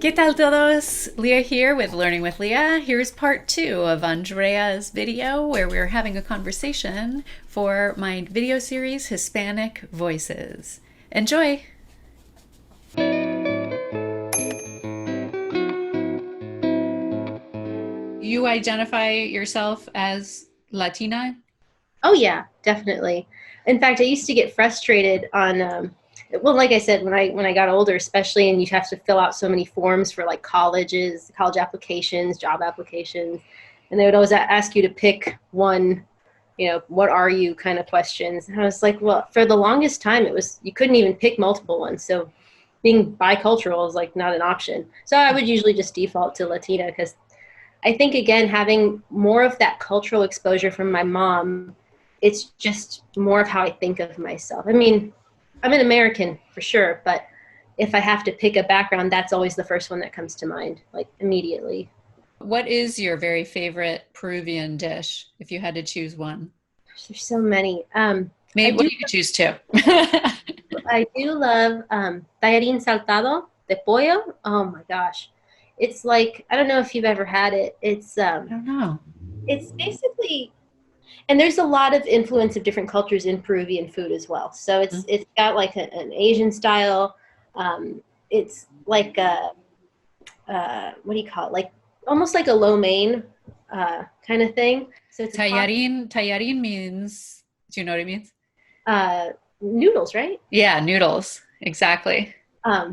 ¿Qué tal todos? Leah here with Learning with Leah. Here's part 2 of Andrea's video where we're having a conversation for my video series, Hispanic Voices. Enjoy! You identify yourself as Latina? Oh yeah, definitely. In fact, I used to get frustrated on well, like I said, when I got older, especially, and you have to fill out so many forms for like colleges, college applications, job applications, and they would always ask you to pick one, what are you kind of questions. And I was like, well, for the longest time, it was you couldn't even pick multiple ones. So being bicultural is like not an option. So I would usually just default to Latina because I think, again, having more of that cultural exposure from my mom, it's just more of how I think of myself. I mean, I'm an American for sure, but if I have to pick a background, that's always the first one that comes to mind, like immediately. What is your very favorite Peruvian dish, if you had to choose one? There's so many. I Maybe, well, do you could choose two. I do love tallarín saltado de pollo. Oh my gosh. It's like, I don't know if you've ever had it. I don't know. It's basically, and there's a lot of influence of different cultures in Peruvian food as well. So it's got like an Asian style. It's like a what do you call it? Like almost like a lo mein kind of thing. So it's a Tallarín means, do you know what it means? uh, noodles, right? Yeah, noodles. Exactly.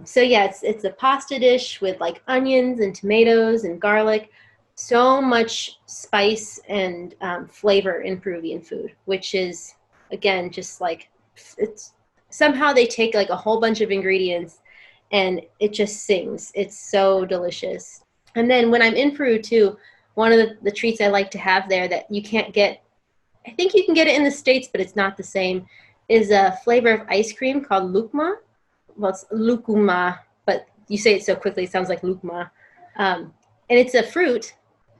So yeah, it's a pasta dish with like onions and tomatoes and garlic. So much spice and flavor in Peruvian food, which is again just like it's somehow they take like a whole bunch of ingredients and it just sings. It's so delicious. And then when I'm in Peru too, one of the treats I like to have there that you can't get, I think you can get it in the States, but it's not the same, is a flavor of ice cream called lucma. Well, it's lucuma, but you say it so quickly, it sounds like lucma. And it's a fruit.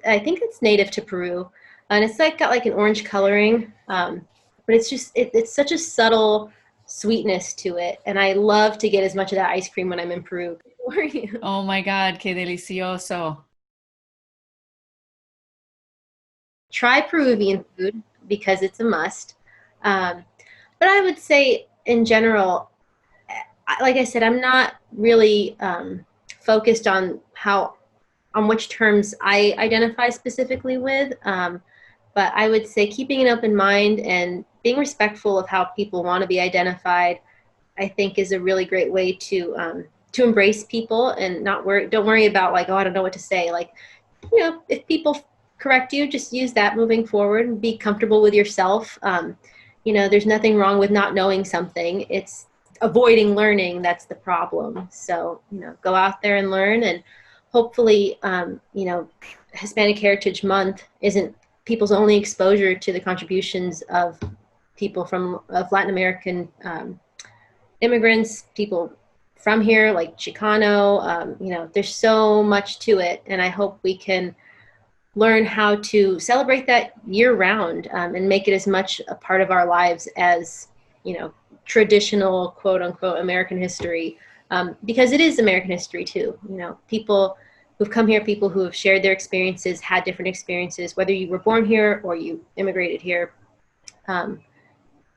I think it's native to Peru, and it's like got like an orange coloring. But it's just it's such a subtle sweetness to it, and I love to get as much of that ice cream when I'm in Peru. Where are you? Oh my God, qué delicioso. Try Peruvian food because it's a must. Um, but I would say in general, like I said, I'm not really focused on which terms I identify specifically with. But I would say keeping an open mind and being respectful of how people want to be identified, I think, is a really great way to embrace people and not worry. Don't worry about like, oh, I don't know what to say. Like, if people correct you, just use that moving forward and be comfortable with yourself. There's nothing wrong with not knowing something. It's avoiding learning that's the problem. So, go out there and learn, and hopefully, Hispanic Heritage Month isn't people's only exposure to the contributions of people of Latin American immigrants, people from here like Chicano. There's so much to it, and I hope we can learn how to celebrate that year round, and make it as much a part of our lives as traditional quote unquote American history, because it is American history too. People who've come here, people who have shared their experiences, had different experiences, whether you were born here or you immigrated here.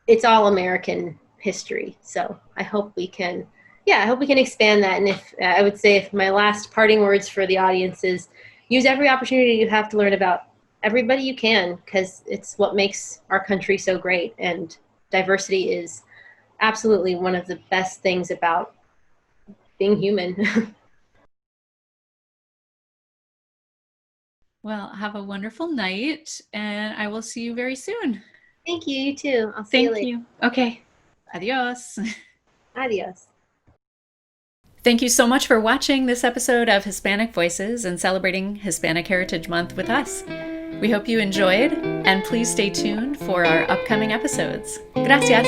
It's all American history. So I hope we can, I hope we can expand that. And if I would say, if my last parting words for the audience is, use every opportunity you have to learn about everybody you can, because it's what makes our country so great. And diversity is absolutely one of the best things about being human. Well, have a wonderful night, and I will see you very soon. Thank you. You too. I'll see you Thank later. you. Okay. Adios. Adios. Thank you so much for watching this episode of Hispanic Voices and celebrating Hispanic Heritage Month with us. We hope you enjoyed, and please stay tuned for our upcoming episodes. Gracias.